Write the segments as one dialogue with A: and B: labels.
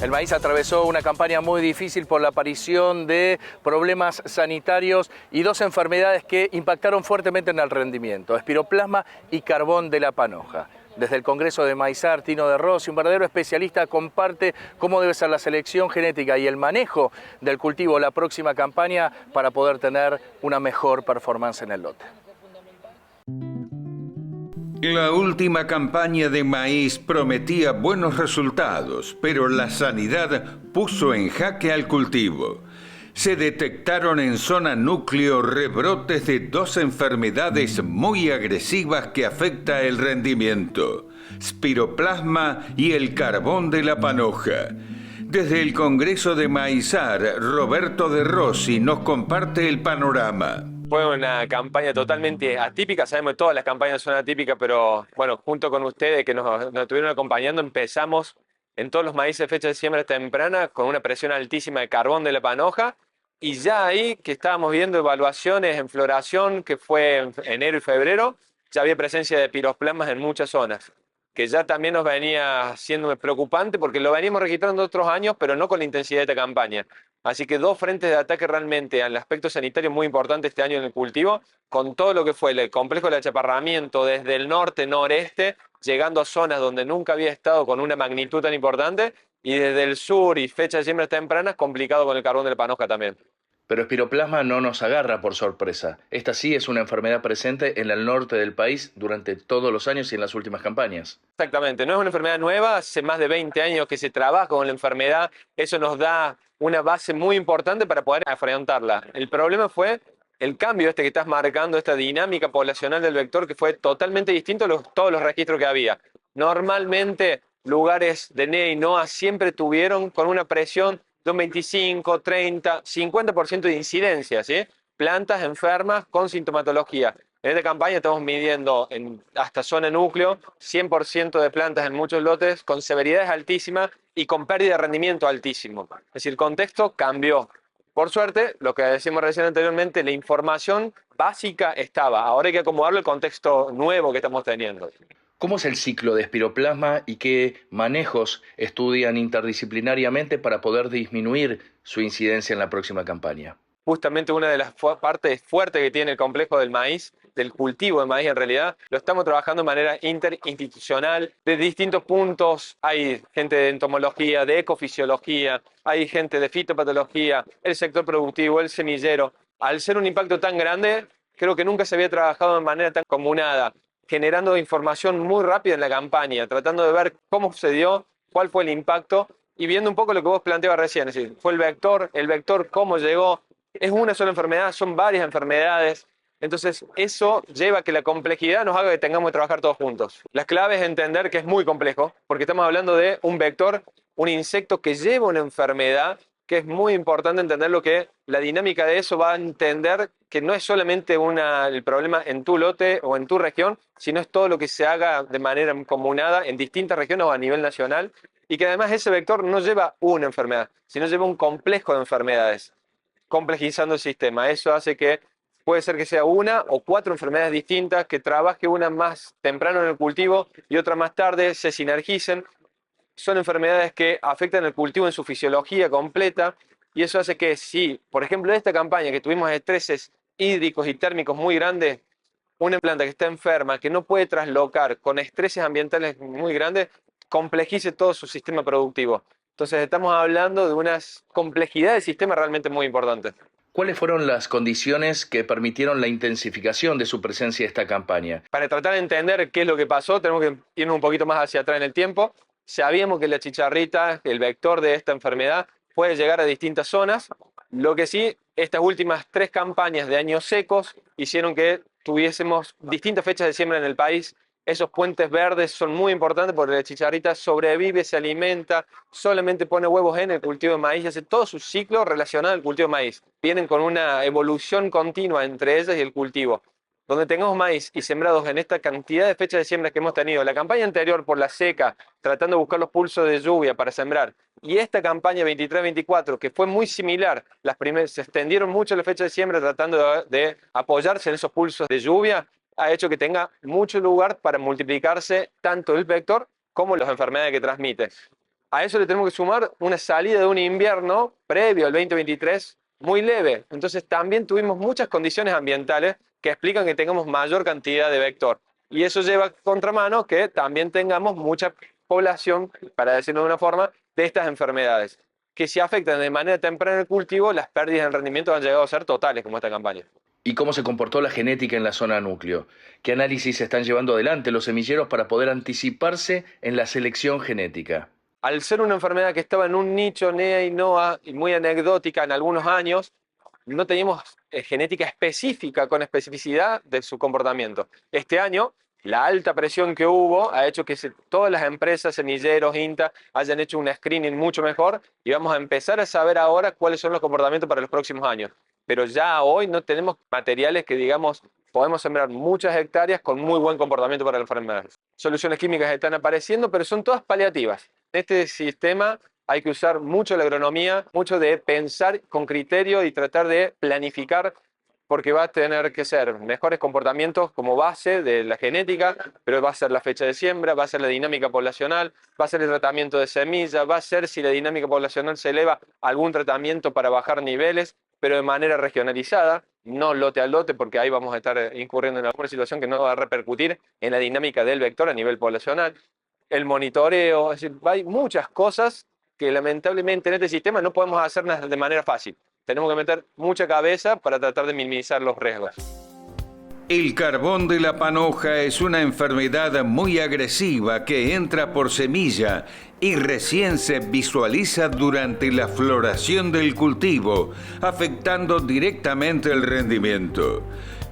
A: El maíz atravesó una campaña muy difícil por la aparición de problemas sanitarios y dos enfermedades que impactaron fuertemente en el rendimiento: espiroplasma y carbón de la panoja. Desde el Congreso de Maizar, Tino de Rossi, un verdadero especialista, comparte cómo debe ser la selección genética y el manejo del cultivo la próxima campaña para poder tener una mejor performance en el lote.
B: La última campaña de maíz prometía buenos resultados, pero la sanidad puso en jaque al cultivo. Se detectaron en zona núcleo rebrotes de dos enfermedades muy agresivas que afectan el rendimiento: espiroplasma y el carbón de la panoja. Desde el Congreso de Maizar, Roberto de Rossi nos comparte el panorama.
C: Fue una campaña totalmente atípica, sabemos que todas las campañas son atípicas, pero bueno, junto con ustedes que nos estuvieron acompañando, empezamos en todos los maíces fecha de siembra temprana con una presión altísima de carbón de la panoja, y ya ahí que estábamos viendo evaluaciones en floración, que fue en enero y febrero, ya había presencia de pirosplasmas en muchas zonas, que ya también nos venía siendo preocupante porque lo veníamos registrando otros años, pero no con la intensidad de esta campaña. Así que dos frentes de ataque realmente al aspecto sanitario muy importante este año en el cultivo, con todo lo que fue el complejo del achaparramiento desde el norte, noreste, llegando a zonas donde nunca había estado con una magnitud tan importante, y desde el sur y fecha de siembra tempranas, complicado con el carbón de la panoja también.
A: Pero espiroplasma no nos agarra por sorpresa. Esta sí es una enfermedad presente en el norte del país durante todos los años y en las últimas campañas.
C: Exactamente, no es una enfermedad nueva, hace más de 20 años que se trabaja con la enfermedad, eso nos da una base muy importante para poder afrontarla. El problema fue el cambio que estás marcando, esta dinámica poblacional del vector, que fue totalmente distinto a todos los registros que había. Normalmente lugares de NEA y NOA siempre tuvieron con una presión de un 25, 30, 50% de incidencia, ¿sí? Plantas enfermas con sintomatología. En esta campaña estamos midiendo hasta zona núcleo 100% de plantas en muchos lotes con severidades altísimas y con pérdida de rendimiento altísimo. Es decir, el contexto cambió. Por suerte, lo que decíamos recién anteriormente, la información básica estaba. Ahora hay que acomodarlo al contexto nuevo que estamos teniendo.
A: ¿Cómo es el ciclo de espiroplasma y qué manejos estudian interdisciplinariamente para poder disminuir su incidencia en la próxima campaña?
C: Justamente una de las partes fuertes que tiene el complejo del maíz, del cultivo de maíz en realidad, lo estamos trabajando de manera interinstitucional, de distintos puntos. Hay gente de entomología, de ecofisiología, hay gente de fitopatología, el sector productivo, el semillero. Al ser un impacto tan grande, creo que nunca se había trabajado de manera tan comunada, generando información muy rápida en la campaña, tratando de ver cómo se dio, cuál fue el impacto, y viendo un poco lo que vos planteabas recién, es decir, fue el vector cómo llegó. Es una sola enfermedad, son varias enfermedades. Entonces, eso lleva a que la complejidad nos haga que tengamos que trabajar todos juntos. La clave es entender que es muy complejo, porque estamos hablando de un vector, un insecto que lleva una enfermedad, que es muy importante entender lo que la dinámica de eso va a entender que no es solamente el problema en tu lote o en tu región, sino es todo lo que se haga de manera comunada en distintas regiones o a nivel nacional, y que además ese vector no lleva una enfermedad, sino lleva un complejo de enfermedades, complejizando el sistema. Eso hace que puede ser que sea una o cuatro enfermedades distintas, que trabaje una más temprano en el cultivo y otra más tarde, se sinergicen. Son enfermedades que afectan el cultivo en su fisiología completa, y eso hace que si, por ejemplo, en esta campaña que tuvimos estreses hídricos y térmicos muy grandes, una planta que está enferma, que no puede traslocar con estreses ambientales muy grandes, complejice todo su sistema productivo. Entonces estamos hablando de una complejidad del sistema realmente muy importante.
A: ¿Cuáles fueron las condiciones que permitieron la intensificación de su presencia en esta campaña?
C: Para tratar de entender qué es lo que pasó, tenemos que irnos un poquito más hacia atrás en el tiempo. Sabíamos que la chicharrita, el vector de esta enfermedad, puede llegar a distintas zonas. Lo que sí, estas últimas 3 campañas de años secos hicieron que tuviésemos distintas fechas de siembra en el país. Esos puentes verdes son muy importantes porque la chicharrita sobrevive, se alimenta, solamente pone huevos en el cultivo de maíz y hace todo su ciclo relacionado al cultivo de maíz. Vienen con una evolución continua entre ellas y el cultivo. Donde tengamos maíz y sembrados en esta cantidad de fechas de siembra que hemos tenido, la campaña anterior por la seca, tratando de buscar los pulsos de lluvia para sembrar, y esta campaña 23-24, que fue muy similar, se extendieron mucho las fechas de siembra tratando de apoyarse en esos pulsos de lluvia, ha hecho que tenga mucho lugar para multiplicarse tanto el vector como las enfermedades que transmite. A eso le tenemos que sumar una salida de un invierno previo al 2023 muy leve. Entonces también tuvimos muchas condiciones ambientales que explican que tengamos mayor cantidad de vector. Y eso lleva a contramano que también tengamos mucha población, para decirlo de una forma, de estas enfermedades, que si afectan de manera temprana el cultivo, las pérdidas en rendimiento han llegado a ser totales, como esta campaña.
A: ¿Y cómo se comportó la genética en la zona núcleo? ¿Qué análisis están llevando adelante los semilleros para poder anticiparse en la selección genética?
C: Al ser una enfermedad que estaba en un nicho NEA y NOA y muy anecdótica en algunos años, no teníamos genética específica con especificidad de su comportamiento. Este año, la alta presión que hubo ha hecho que todas las empresas, semilleros, INTA, hayan hecho un screening mucho mejor y vamos a empezar a saber ahora cuáles son los comportamientos para los próximos años. Pero ya hoy no tenemos materiales que, digamos, podemos sembrar muchas hectáreas con muy buen comportamiento para la enfermedad. Soluciones químicas están apareciendo, pero son todas paliativas. En este sistema hay que usar mucho la agronomía, mucho de pensar con criterio y tratar de planificar, porque va a tener que ser mejores comportamientos como base de la genética, pero va a ser la fecha de siembra, va a ser la dinámica poblacional, va a ser el tratamiento de semilla, va a ser, si la dinámica poblacional se eleva, algún tratamiento para bajar niveles, pero de manera regionalizada, no lote a lote, porque ahí vamos a estar incurriendo en alguna situación que no va a repercutir en la dinámica del vector a nivel poblacional. El monitoreo, es decir, hay muchas cosas que lamentablemente en este sistema no podemos hacerlas de manera fácil. Tenemos que meter mucha cabeza para tratar de minimizar los riesgos.
B: El carbón de la panoja es una enfermedad muy agresiva que entra por semilla y recién se visualiza durante la floración del cultivo, afectando directamente el rendimiento.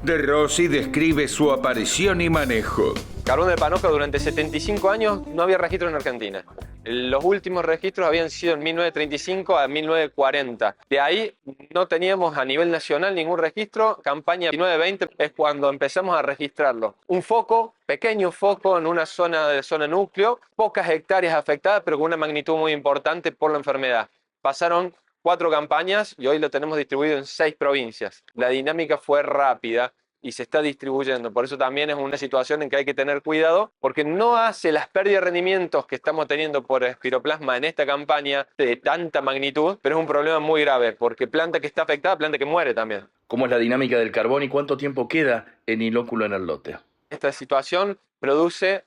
B: De Rossi describe su aparición y manejo.
C: Carbón de panoja durante 75 años no había registro en Argentina. Los últimos registros habían sido en 1935 a 1940. De ahí no teníamos a nivel nacional ningún registro. Campaña 1920 es cuando empezamos a registrarlo. Un foco, pequeño foco en una zona de zona núcleo, pocas hectáreas afectadas, pero con una magnitud muy importante por la enfermedad. Pasaron 4 campañas y hoy lo tenemos distribuido en 6 provincias. La dinámica fue rápida y se está distribuyendo. Por eso también es una situación en que hay que tener cuidado, porque no hace las pérdidas de rendimientos que estamos teniendo por espiroplasma en esta campaña de tanta magnitud, pero es un problema muy grave, porque planta que está afectada, planta que muere también.
A: ¿Cómo es la dinámica del carbón y cuánto tiempo queda en inóculo en el lote?
C: Esta situación produce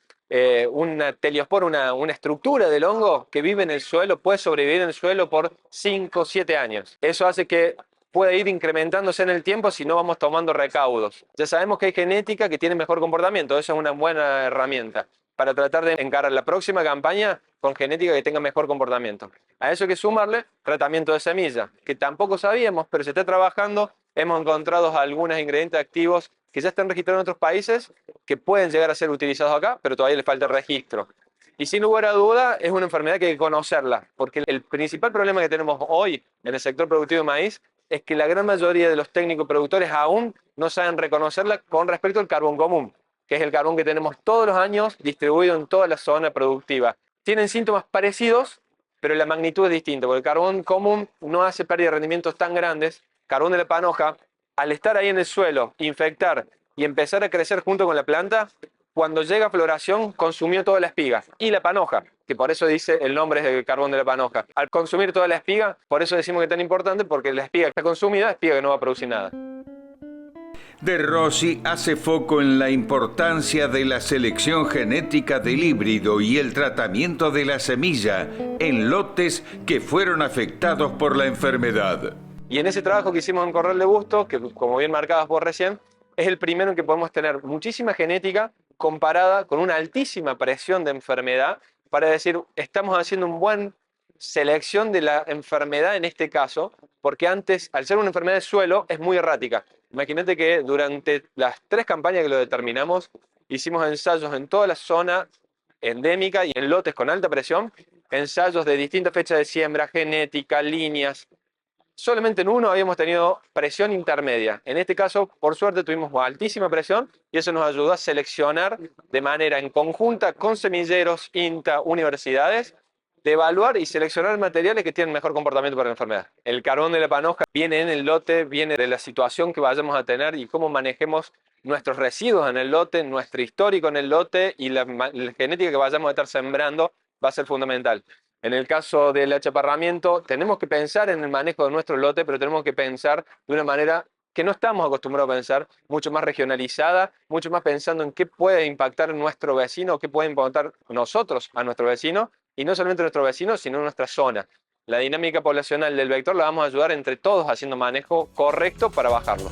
C: una teliospora, una estructura del hongo que vive en el suelo, puede sobrevivir en el suelo por 5 o 7 años. Eso hace que puede ir incrementándose en el tiempo si no vamos tomando recaudos. Ya sabemos que hay genética que tiene mejor comportamiento, eso es una buena herramienta para tratar de encarar la próxima campaña con genética que tenga mejor comportamiento. A eso hay que sumarle tratamiento de semilla, que tampoco sabíamos, pero se está trabajando. Hemos encontrado algunos ingredientes activos que ya están registrados en otros países, que pueden llegar a ser utilizados acá, pero todavía les falta registro. Y sin lugar a duda es una enfermedad que hay que conocerla, porque el principal problema que tenemos hoy en el sector productivo de maíz es que la gran mayoría de los técnicos productores aún no saben reconocerla con respecto al carbón común, que es el carbón que tenemos todos los años distribuido en toda la zona productiva. Tienen síntomas parecidos, pero la magnitud es distinta, porque el carbón común no hace pérdida de rendimientos tan grandes. Carbón de la panoja, al estar ahí en el suelo, infectar y empezar a crecer junto con la planta, cuando llega a floración consumió toda la espiga y la panoja, que por eso dice el nombre es el carbón de la panoja. Al consumir toda la espiga, por eso decimos que es tan importante, porque la espiga que está consumida es espiga que no va a producir nada.
B: De Rossi hace foco en la importancia de la selección genética del híbrido y el tratamiento de la semilla en lotes que fueron afectados por la enfermedad.
C: Y en ese trabajo que hicimos en Corral de Bustos, que como bien marcabas vos recién, es el primero en que podemos tener muchísima genética comparada con una altísima presión de enfermedad para decir, estamos haciendo una buena selección de la enfermedad en este caso, porque antes, al ser una enfermedad de suelo, es muy errática. Imagínate que durante las 3 campañas que lo determinamos, hicimos ensayos en toda la zona endémica y en lotes con alta presión, ensayos de distintas fechas de siembra, genética, líneas. Solamente en uno habíamos tenido presión intermedia. En este caso, por suerte, tuvimos altísima presión y eso nos ayudó a seleccionar de manera en conjunta con semilleros, INTA, universidades, de evaluar y seleccionar materiales que tienen mejor comportamiento para la enfermedad. El carbón de la panoja viene en el lote, viene de la situación que vayamos a tener y cómo manejemos nuestros residuos en el lote, nuestro histórico en el lote y la genética que vayamos a estar sembrando va a ser fundamental. En el caso del achaparramiento, tenemos que pensar en el manejo de nuestro lote, pero tenemos que pensar de una manera que no estamos acostumbrados a pensar, mucho más regionalizada, mucho más pensando en qué puede impactar nuestro vecino, qué puede impactar nosotros a nuestro vecino, y no solamente nuestro vecino, sino nuestra zona. La dinámica poblacional del vector la vamos a ayudar entre todos haciendo manejo correcto para bajarlo.